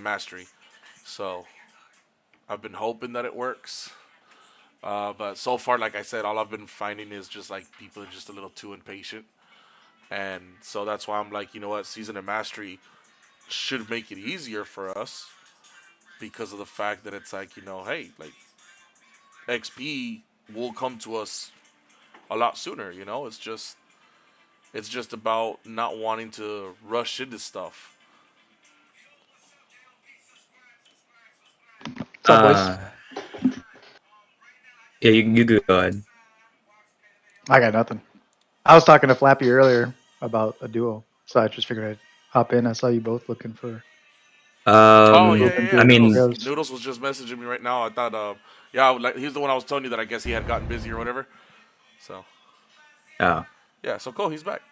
mastery. So I've been hoping that it works. But so far, like I said, all I've been finding is just like people are just a little too impatient. And so that's why I'm like, you know what, season and mastery should make it easier for us because of the fact that it's like, hey, like XP will come to us a lot sooner. It's just about not wanting to rush into stuff. What's up, boys? Uh, yeah, you go ahead. I got nothing. I was talking to Flappy earlier about a duo, so I just figured I'd hop in. I saw you both looking for Oh yeah, Um, open yeah, yeah. I to mean, Noodles, trios. Noodles was just messaging me right now. I thought, yeah, like he's the one I was telling you that I guess he had gotten busy or whatever. So oh, yeah, so cool, he's back.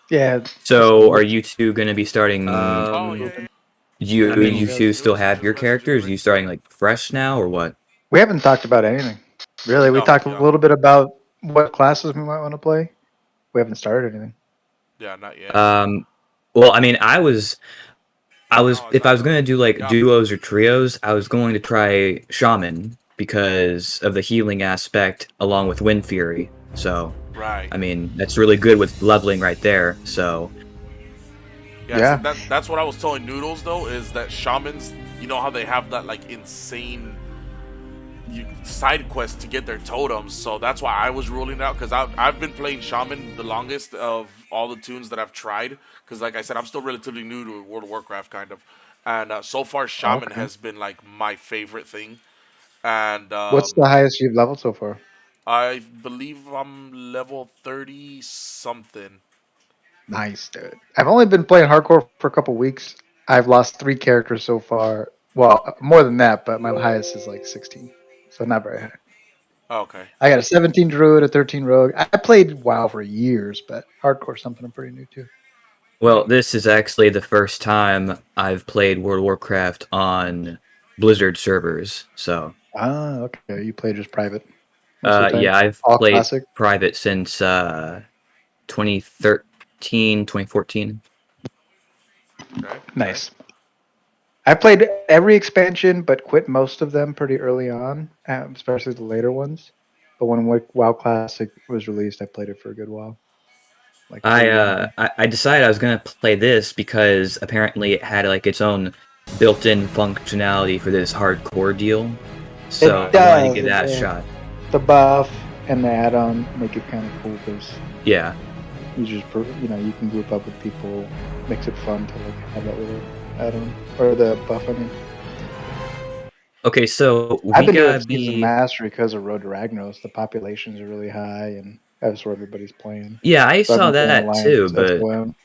Yeah, just so are look you two gonna be starting? Oh yeah, open. You I mean, Trios, you yeah. two still Noodles was have just your messaging me characters? Are right. you starting like fresh now or what? We haven't talked about anything really. We No, talked a yeah, little bit about what classes we might want to play. We haven't started anything. yeah, not yet. Um, well, I mean, No, I if I thought, was gonna do like yeah, duos or trios, I was going to try Shaman because of the healing aspect along with Wind Fury. So, right. I mean, that's really good with leveling right there. So, Yeah, see Yeah. that's what I was telling Noodles though is that shamans, you know how they have that like insane side quest to get their totems. So that's why I was ruling it out because I've been playing Shaman the longest of all the tunes that I've tried. Because like I said, I'm still relatively new to World of Warcraft, kind of, and so far Shaman Okay. has been like my favorite thing. And What's the highest you've leveled so far? I believe I'm level 30 something. Nice, dude. I've only been playing hardcore for a couple weeks. I've lost 3 characters so far. Well, more than that, but my highest is like 16, so not very high. Okay. I got a 17 druid, a 13 rogue. I played WoW for years, but hardcore something I'm pretty new to. well, this is actually the first time I've played World of Warcraft on Blizzard servers. So, Ah, okay. You play just private most of the time. yeah, I've All played classic. private since 2013, 2014. Okay. Okay. Nice. I played every expansion, but quit most of them pretty early on, especially the later ones. But when WoW Classic was released, I played it for a good while, like I, 41. I decided I was gonna play this because apparently it had like its own built-in functionality for this hardcore deal. So It Right. I wanted to does. give that a shot. The buff and the add-on make it kind of cool because Yeah. you just you can group up with people, makes it fun to like have that little add-on or the buff. I mean, Okay, so I've we been doing gotta season be. mastery because of Road to Ragnaros. The populations are really high, and that's where everybody's playing. Yeah, I So I've saw been playing that too, Alliance, but SOM.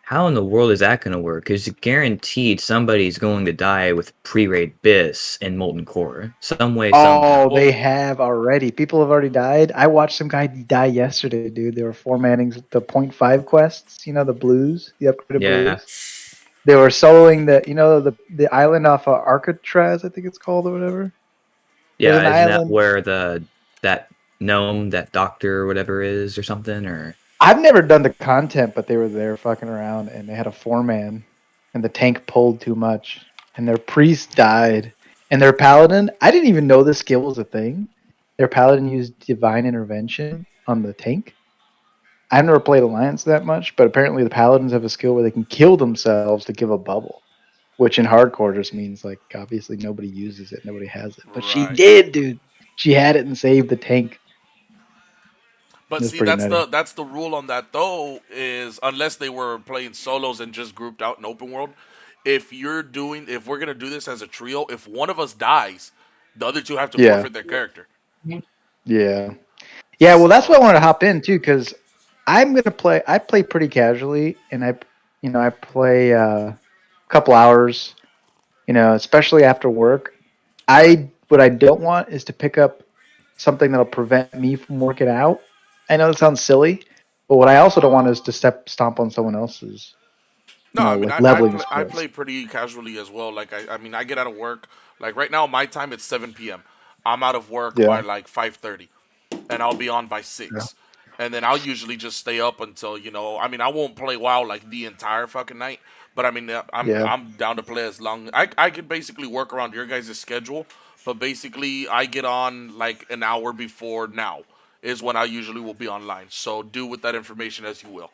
how in the world is that gonna work? Because guaranteed somebody's going to die with pre-raid Biss and Molten Core. Some way, somehow. Oh, Well, they have already. People have already died. I watched some guy die yesterday, dude. They were formatting the .5 quests. The blues, the upgraded Yeah. blues. They were soloing the island off of Arcatraz, I think it's called or whatever. There's Yeah, an isn't that island. where that gnome, that doctor or whatever is or something? Or I've never done the content, but they were there fucking around, and they had a 4-man, and the tank pulled too much, and their priest died, and their paladin. I didn't even know this skill was a thing. Their paladin used divine intervention on the tank. I've never played Alliance that much, but apparently the paladins have a skill where they can kill themselves to give a bubble, which in hardcore just means like obviously nobody uses it, nobody has it, but she right. did, dude. She had it and saved the tank. It But was see, pretty nutty. that's the rule on that though is unless they were playing solos and just grouped out in open world. If we're gonna do this as a trio, if one of us dies, the other two have to Yeah, forfeit their character. yeah. Yeah, well, that's why I So wanted to hop in too, because I'm gonna play. I play pretty casually, and I play a couple hours. Especially after work. right, What I don't want is to pick up something that'll prevent me from working out. I know that sounds silly, but what I also don't want is to stomp on someone else's, no, I mean like leveling I skills. play pretty casually as well. Like I mean I get out of work like right now my time it's 7 p.m. I'm out of work by Yeah, like 5:30, and I'll be on by yeah, 6. And then I'll usually just stay up until I mean I won't play WoW like the entire fucking night, But I mean, Yeah. I'm down to play as long. I can basically work around your guys' schedule, but basically I get on like an hour before now is when I usually will be online. So do with that information as you will.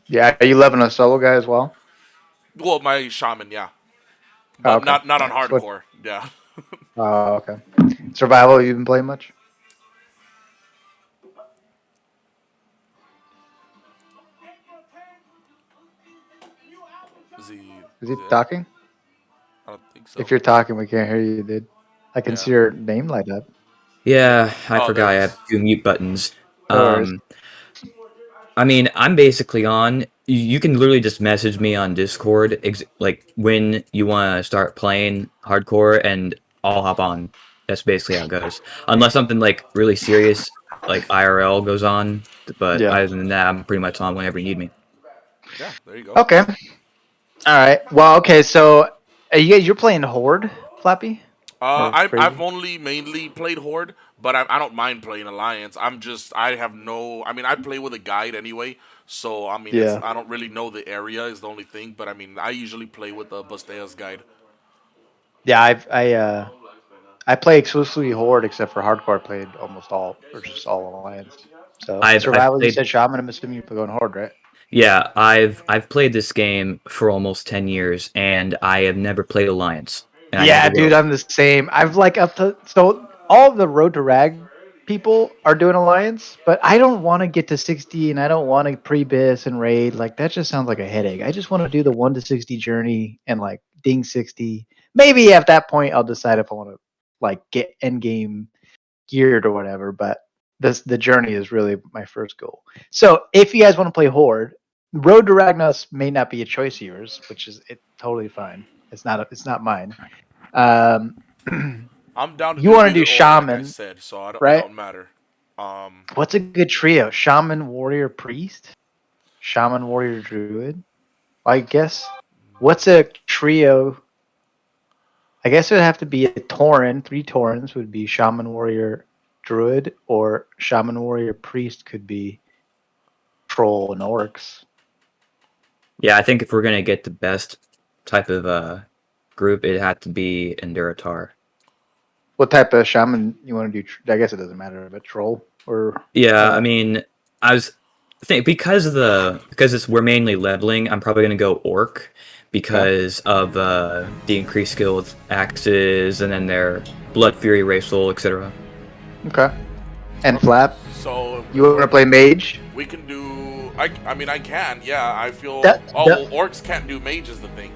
Yeah. Are you loving a solo guy as well? Well, my shaman, yeah, Oh, but okay. not on Nice. What? hardcore. Yeah. Oh, okay. Survival. You been playing much? Is he? Is he Is he there? talking? I don't think so. If you're talking, we can't hear you, dude. I can Yeah. see your name light up. Yeah, I Oh, there forgot he I is. have two mute buttons. No worries. Um, I mean, I'm basically on. You can literally just message me on Discord, like when you want to start playing hardcore, and I'll hop on. That's basically how it goes. Unless something like really serious, like IRL, goes on. But Yeah. other than that, I'm pretty much on whenever you need me. Yeah. There you go. Okay. All right. Well, okay. So, you're playing Horde, Flappy, or I've Crazy? only mainly played Horde, but I don't mind playing Alliance. I have no. I mean, I play with a guide anyway, so I mean, it's Yeah. I don't really know the area is the only thing. But I mean, I usually play with the Bastea's guide. Yeah. I play exclusively Horde, except for hardcore. I played almost all, or just all Alliance. So I've survival. You played. said Shaman. I'm assuming you're going Horde, right? Yeah, I've played this game for almost 10 years, and I have never played Alliance, and I Yeah, never dude, will. I'm the same. I've like up to so all of the Road to Rag people are doing Alliance, but I don't want to get to 60 and I don't want to pre-bis and raid. Like that just sounds like a headache. I just want to do the 1 to 60 journey and like ding 60. Maybe at that point I'll decide if I want to like get end game geared or whatever, but the journey is really my first goal. So if you guys want to play Horde, Road to Ragnos may not be a choice of yours, which is totally fine. It's not mine. Um, I'm down to you do want to do either or, like I shaman, said, so it right? don't matter. Um, What's a good trio? Shaman, warrior, priest, shaman, warrior, druid. I guess. What's a trio? I guess it would have to be a Tauren. 3 Taurens would be shaman, warrior, druid, or shaman, warrior, priest could be troll and orcs. Yeah, I think if we're gonna get the best type of group, it had to be Enduratar. What type of shaman you want to do? I guess it doesn't matter, but troll or Yeah, I uh, mean, I was think because it's we're mainly leveling. I'm probably gonna go Orc okay, because of the increased skill with axes and then their Blood Fury, Racial, etc. okay. And okay. flap. So You if want to play mage? we can do. I mean, I can. Yeah, I feel. That, Oh that well, orcs can't do mage is the thing.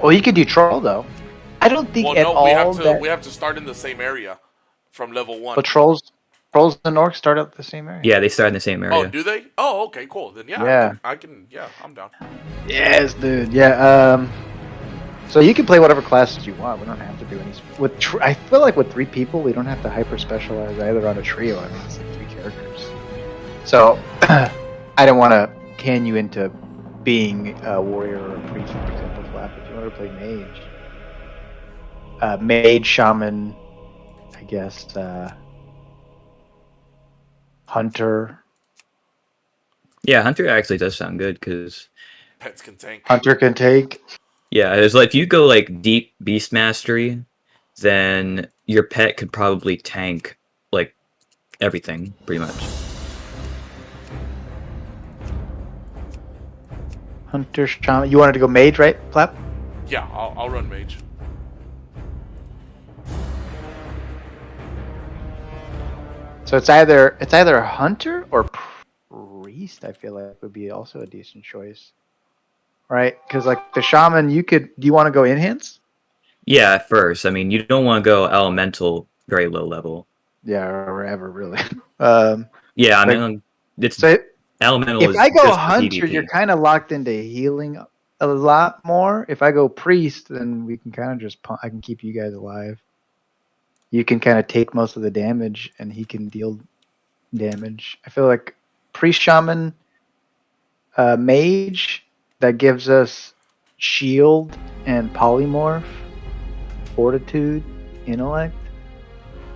Well, you could do troll though. I don't think Well, at no, all that we have to start in the same area from level one. but trolls and orcs start at the same area. Yeah, they start in the same Oh, area. do they? Oh, okay, cool. Then yeah, Yeah. I can. Yeah, I'm down. Yes, dude. Yeah. So you can play whatever classes you want. We don't have to do any. I feel like with 3 people, we don't have to hyper specialize either on a trio. I mean, it's like 3 characters. So I don't want to can you into being a warrior or a priest, for example. Flap. If you want to play mage, shaman, I guess. Hunter. Yeah, Hunter actually does sound good because Pets can tank. Hunter can take. yeah, it's like if you go like deep beast mastery, then your pet could probably tank like everything pretty much. Hunter, shaman. You wanted to go mage, right, Flap? Yeah, I'll run mage. So it's either hunter or priest. I feel like would be also a decent choice, right? Because like the shaman, you could. Do you want to go enhance? Yeah, at first. I mean, you don't want to go elemental very low level. Yeah, or ever really. Yeah, I Like mean, it's so, elemental if is I go just for hunter, you're PvP. kind of locked into healing a lot more. If I go priest, then we can kind of just. I can keep you guys alive. You can kind of take most of the damage, and he can deal damage. I feel like priest, shaman, mage that gives us shield and polymorph, fortitude, intellect,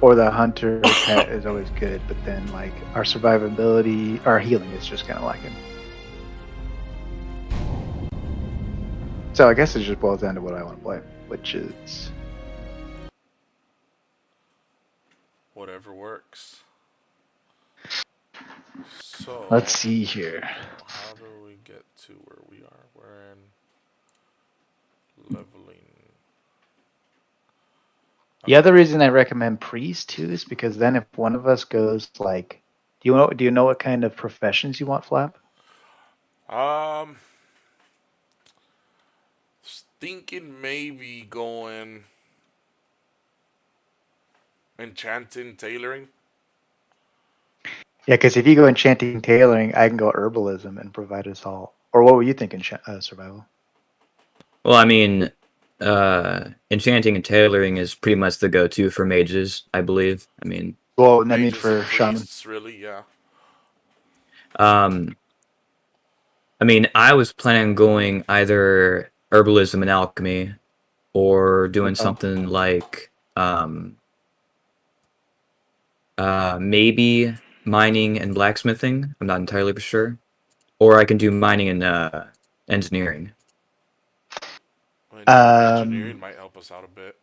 or the hunter pet is always good, but then like our survivability, our healing is just kind of lacking. So I guess it just boils down to what I want to play, which is Whatever works. So let's see here. how do we get to where we are? We're in leveling. The other reason I recommend priest too is because then if one of us goes like, do you know what kind of professions you want, Flap? Thinking maybe going enchanting tailoring. Yeah, because if you go enchanting tailoring, I can go herbalism and provide us all. Or what were you thinking, survival? Well, I mean, enchanting and tailoring is pretty much the go-to for mages, I believe. I mean, Well, I mean Mages for and shaman. priests, really, yeah. um, I mean, I was planning on going either herbalism and alchemy, or doing Okay. something like maybe mining and blacksmithing. I'm not entirely for sure. Or I can do mining and engineering. Engineering Um, might help us out a bit.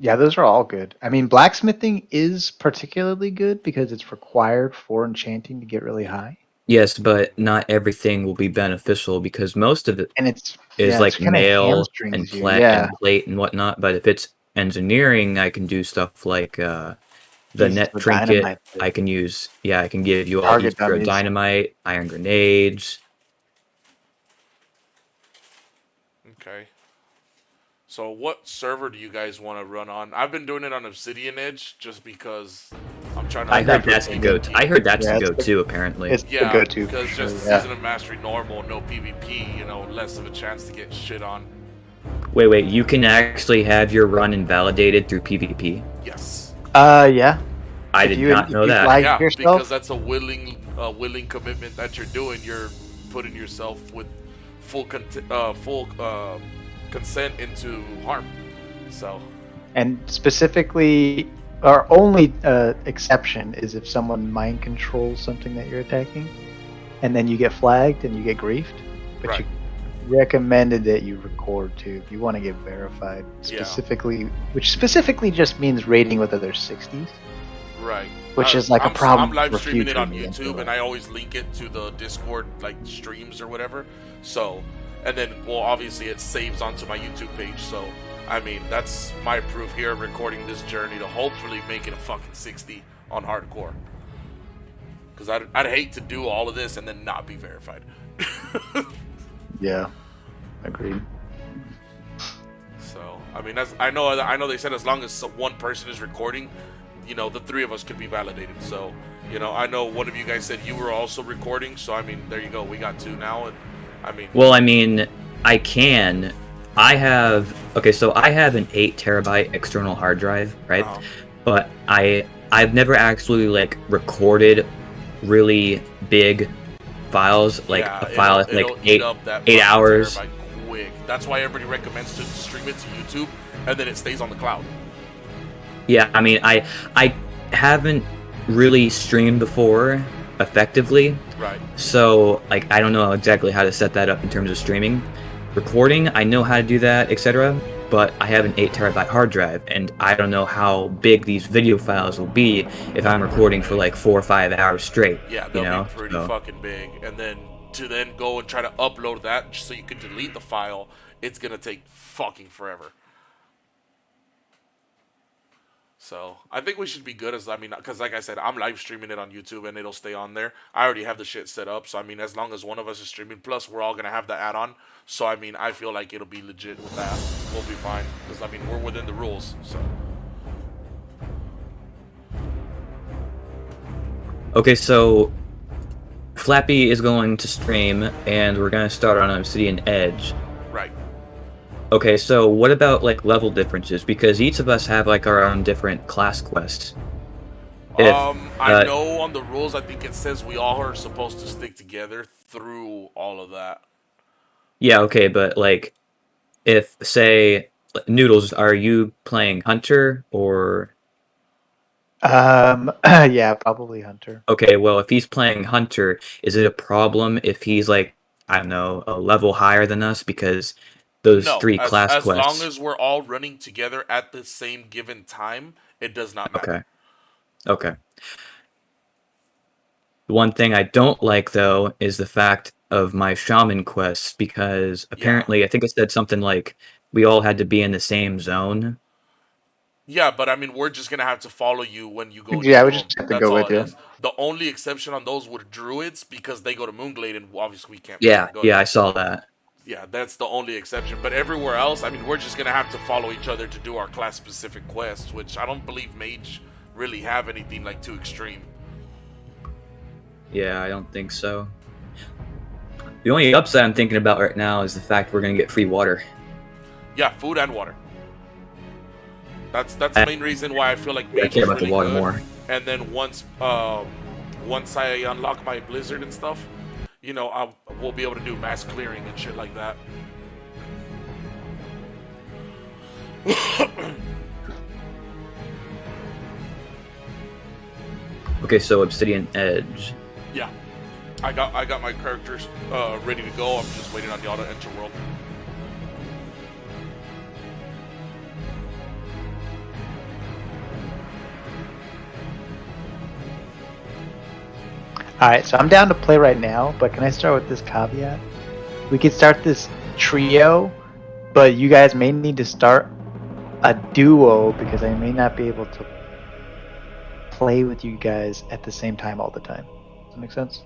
yeah, those are all good. I mean, blacksmithing is particularly good because it's required for enchanting to get really high. Yes, but not everything will be beneficial because most of it And it's is it's like kind of mail and hamstrings you. Yeah, plate and whatnot. But if it's engineering, I can do stuff like the use net the trinket. dynamite, I can use, yeah, I can give you all these target for dummies. dynamite, iron grenades. Okay. So what server do you guys want to run on? I've been doing it on Obsidian Edge just because I'm trying to I heard adapt to that's the go. PvP. I heard that's the Yeah, go-to apparently. it's the Yeah, go-to for because sure. just Yeah. Season of Mastery normal, no PvP, less of a chance to get shit on. Wait, you can actually have your run invalidated through PvP? Yes. Yeah. I If did you not know that. flag Yeah, yourself, because that's a willing commitment that you're doing. You're putting yourself with full consent into harm. So and specifically, our only exception is if someone mind controls something that you're attacking, and then you get flagged and you get griefed. But right, you recommended that you record too if you want to get verified specifically, which specifically just means rating with other 60s, right. which is like a problem. I'm live for streaming it future on events, YouTube, and I always link it to the Discord like streams or whatever. So, and then obviously it saves onto my YouTube page. So, I mean, that's my proof here, recording this journey to hopefully make it a fucking 60 on hardcore. Because I'd hate to do all of this and then not be verified. Yeah, agreed. So, I mean, I know they said as long as one person is recording, the three of us could be validated. So, I know one of you guys said you were also recording. So, I mean, there you go. We got two now. And I mean, Well, I mean, I can. I have so I have an 8 terabyte external hard drive, right? But I've never actually like recorded really big files, like a file that's like it'll eat up 8 hours. Quick. That's why everybody recommends to stream it to YouTube, and then it stays on the cloud. Yeah, I mean, I haven't really streamed before effectively. Right. So, like, I don't know exactly how to set that up in terms of streaming. Recording, I know how to do that, etc. But I have an 8 terabyte hard drive, and I don't know how big these video files will be if I'm recording for like 4 or 5 hours straight. Yeah, they'll be pretty fucking big. And then to go and try to upload that so you can delete the file, it's gonna take fucking forever. So I think we should be good because like I said, I'm live streaming it on YouTube and it'll stay on there. I already have the shit set up, so I mean, as long as one of us is streaming, plus we're all gonna have the add-on. So I mean, I feel like it'll be legit with that. We'll be fine because I mean, we're within the rules. So. Okay, so Flappy is going to stream, and we're gonna start on Obsidian Edge. Right. Okay, so what about like level differences? Because each of us have like our own different class quests. I know on the rules, I think it says we all are supposed to stick together through all of that. Yeah, okay, but like, if say Noodles, are you playing Hunter or? Yeah, probably Hunter. Okay, well, if he's playing Hunter, is it a problem if he's like I don't know, a level higher than us because those No, 3 class as long quests. as we're all running together at the same given time, it does not matter. Okay. Okay. The one thing I don't like though is the fact of my shaman quests because Yeah. apparently I think it said something like we all had to be in the same zone. Yeah, but I mean, we're just gonna have to follow you when you go and Yeah, do we them. just have to That's go all with it you. is. The only exception on those were druids because they go to Moonglade, and obviously we can't Yeah, fucking go yeah, there. I saw that. Yeah, that's the only exception. But everywhere else, I mean, we're just gonna have to follow each other to do our class-specific quests, which I don't believe Mage really have anything like too extreme. Yeah, I don't think so. The only upside I'm thinking about right now is the fact we're gonna get free water. Yeah, food and water. That's the I, main reason why I feel like I Mage care is about the really water good. more. And then once I unlock my Blizzard and stuff, you know, we'll be able to do mass clearing and shit like that. Okay, so Obsidian Edge. Yeah, I got my characters ready to go. I'm just waiting on y'all to enter world. Alright, so I'm down to play right now, but can I start with this caveat? We could start this trio, but you guys may need to start a duo because I may not be able to play with you guys at the same time all the time. Does that make sense?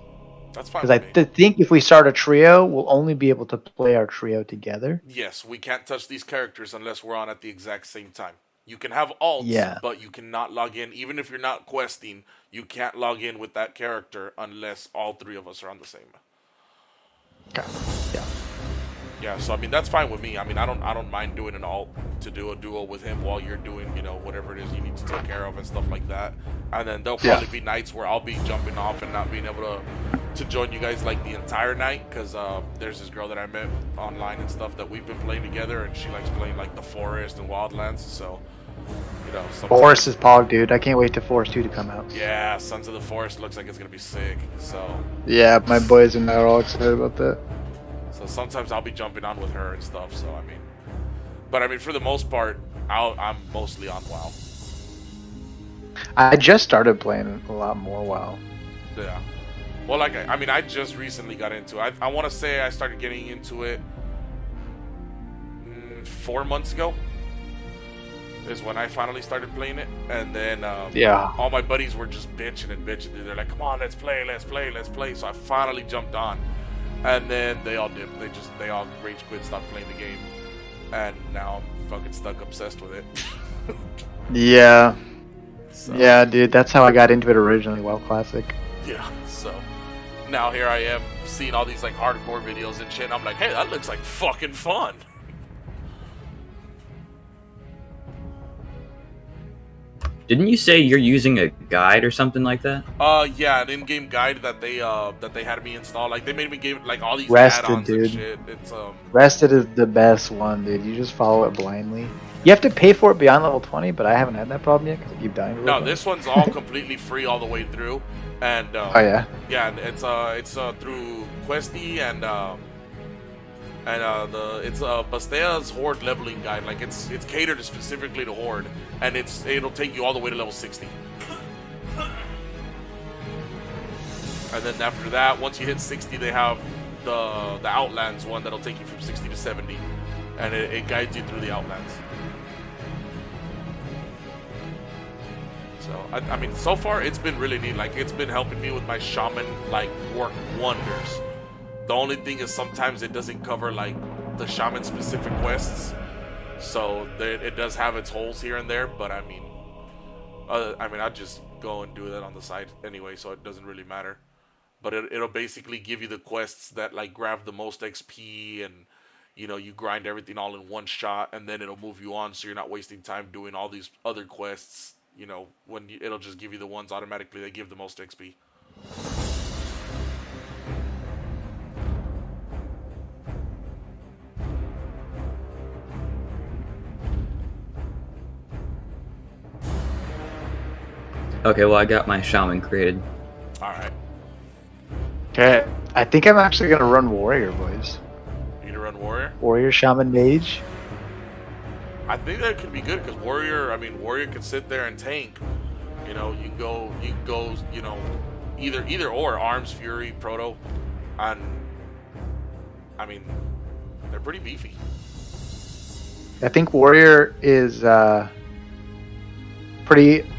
That's fine Because with me. think if we start a trio, we'll only be able to play our trio together. Yes, we can't touch these characters unless we're on at the exact same time. You can have alts, Yeah. but you cannot log in. Even if you're not questing, you can't log in with that character unless all three of us are on the same. Okay. Yeah. Yeah, so I mean that's fine with me. I mean I don't mind doing an alt to do a duo with him while you're doing, you know, whatever it is you need to take care of and stuff like that. And then there'll probably be nights where I'll be jumping off and not being able to join you guys like the entire night because there's this girl that I met online and stuff that we've been playing together, and she likes playing like the forest and wildlands. So you know, Forest is Pog, dude. I can't wait to Forest 2 to come out. yeah, Sons of the Forest looks like it's gonna be sick. So Yeah, my boys and I are all excited about that. so sometimes I'll be jumping on with her and stuff. So I mean, but I mean for the most part, I'm mostly on WoW. I just started playing a lot more WoW. Yeah. Well, like I mean, I just recently got into it. I want to say I started getting into it 4 months ago. Is when I finally started playing it, and then Yeah. all my buddies were just bitching and bitching. They're like, "Come on, let's play, let's play, let's play." So I finally jumped on, and then they all dipped. They all rage quit, stopped playing the game, and now I'm fucking stuck, obsessed with it. Yeah. So, Yeah, dude. That's how I got into it originally, WoW Classic. yeah. So now here I am seeing all these like hardcore videos and shit. And I'm like, hey, that looks like fucking fun. Didn't you say you're using a guide or something like that? Yeah, an in-game guide that they had me install. Like they made me give like all these Rested, add-ons and dude. shit. It's Rested is the best one, dude. You just follow it blindly. You have to pay for it beyond level 20, but I haven't had that problem yet because I keep dying. to no, level this one's all completely free all the way through, and 20. Oh yeah. yeah, and it's through Questy and it's Bastea's Horde leveling guide. Like it's catered specifically to Horde, and it'll take you all the way to level 60. And then after that, once you hit 60, they have the Outlands one that'll take you from 60 to 70, and it guides you through the Outlands. So I mean, so far it's been really neat. Like it's been helping me with my shaman like work wonders. The only thing is sometimes it doesn't cover like the shaman specific quests, so it does have its holes here and there. But I mean I just go and do that on the side anyway, so it doesn't really matter. But it'll basically give you the quests that like grab the most XP, and you know you grind everything all in one shot, and then it'll move you on, so you're not wasting time doing all these other quests. You know, it'll just give you the ones automatically that give the most XP. Okay, well I got my shaman created. All right. Okay. I think I'm actually gonna run warrior, boys. You gonna run warrior? Warrior, shaman, mage. I think that could be good because warrior can sit there and tank. You know, you can go, you know, either or arms, fury, proto, and I mean, they're pretty beefy. I think warrior is pretty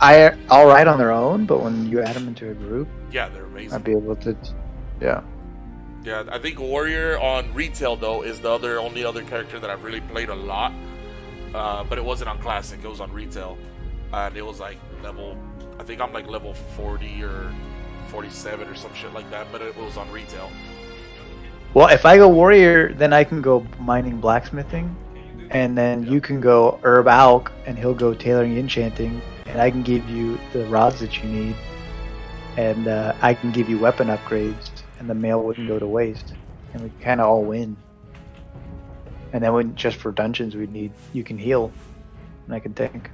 all right on their own, but when you add them into a group, Yeah, they're amazing. I'd be able to, yeah. Yeah, I think warrior on retail though is the only other character that I've really played a lot. But it wasn't on classic; it was on retail, and it was like level. I think I'm like level 40 or 47 or some shit like that. But it was on retail. Well, if I go warrior, then I can go mining, blacksmithing, and then you can go herb alch, and he'll go tailoring, enchanting, and I can give you the rods that you need, and I can give you weapon upgrades, and the mail wouldn't go to waste, and we kind of all win. And then when just for dungeons, we'd need you can heal, and I can tank.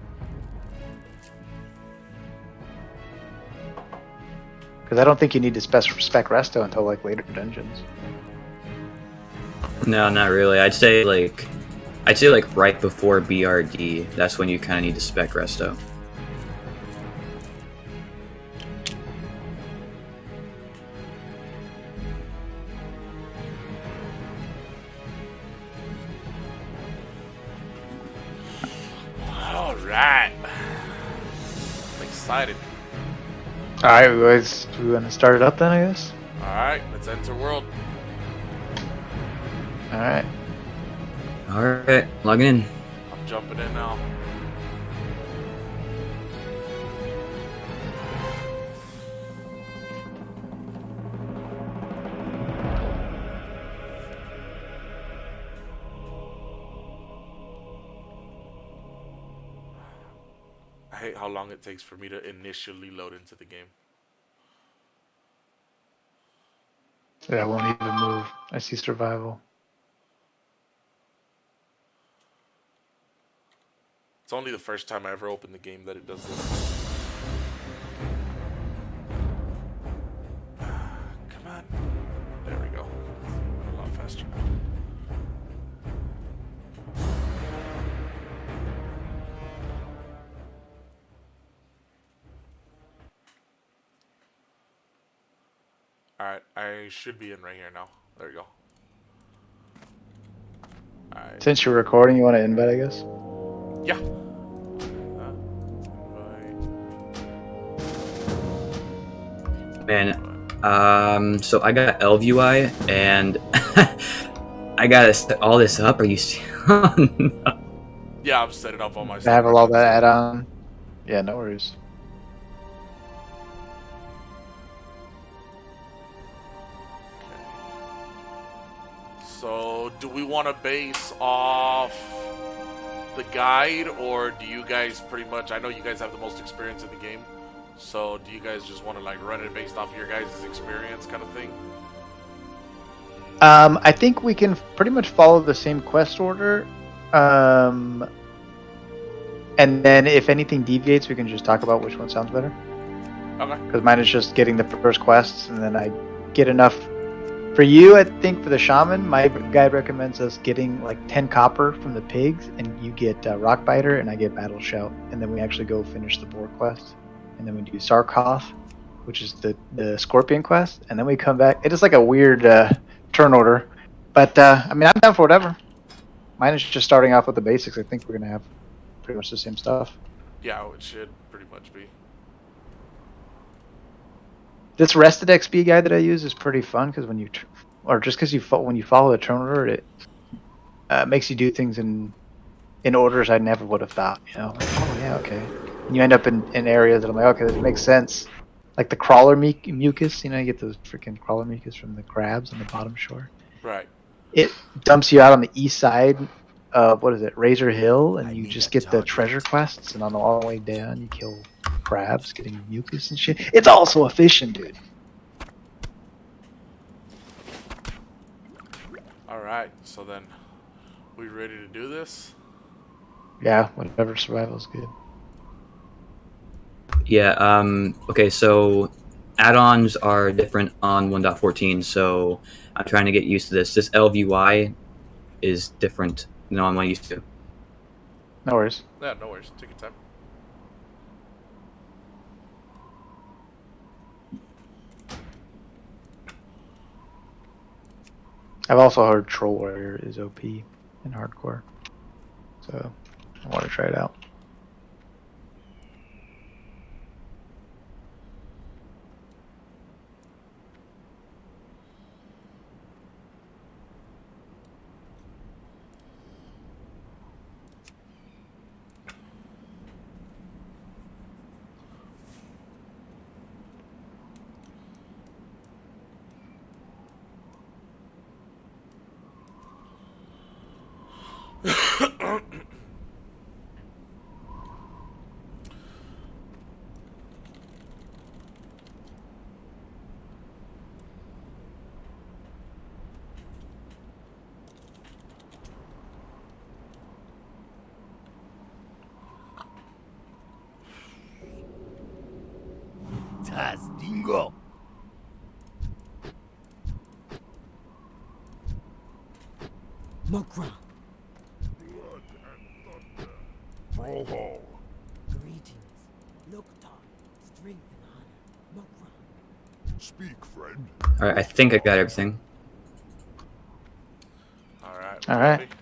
Because I don't think you need to spec resto until like later dungeons. No, not really. I'd say like right before BRD. That's when you kind of need to spec resto. All right, I'm excited. All right, guys, we want to start it up then, I guess. All right, let's enter world. All right. All right, log in. I'm jumping in now. I hate how long it takes for me to initially load into the game. Yeah, I won't even move. I see survival. It's only the first time I ever opened the game that it does this. Come on. There we go. A lot faster now. Alright, I should be in right here now. There you go. Alright. Since you're recording, you want to invite, I guess? Yeah. Man, so I got ElvUI and I gotta set all this up. Are you Yeah, I'm setting up on my I have all that add-on. Yeah, no worries. So, do we want to base off the guide, or do you guys pretty much? I know you guys have the most experience in the game, so do you guys just want to like run it based off your guys' experience, kind of thing? I think we can pretty much follow the same quest order, and then if anything deviates, we can just talk about which one sounds better. Okay. Because mine is just getting the first quests, and then I get enough. For you, I think for the shaman, my guide recommends us getting like 10 copper from the pigs, and you get Rockbiter, and I get Battle Shout, and then we actually go finish the boar quest, and then we do Sarkoth, which is the scorpion quest, and then we come back. It is like a weird turn order, but I mean, I'm down for whatever. Mine is just starting off with the basics. I think we're gonna have pretty much the same stuff. Yeah, it should pretty much be. This rested XP guide that I use is pretty fun because when you, when you follow the turn order, it makes you do things in orders I never would have thought. You know, like, oh yeah, okay. And you end up in areas that I'm like, okay, this makes sense. Like the crawler mucus, you know, you get those freaking crawler mucus from the crabs on the bottom shore. Right. It dumps you out on the east side of what is it, Razor Hill, and you just get the treasure quests, and on the all the way down you kill crabs, getting mucus and shit. It's all so efficient, dude. Alright, so then, we ready to do this? Yeah, whatever, survival is good. Yeah, okay, so add-ons are different on 1.14, so I'm trying to get used to this. This LVY is different than I'm used to. No worries. Yeah, no worries. Take your time. I've also heard Troll Warrior is OP in hardcore, so I want to try it out. Das Dingo. Mokra, Blood and thunder. Proho. greetings. Loktar, strength and honor. Mokra. Speak, friend. All right, I think I got everything. All right. All right. Ready?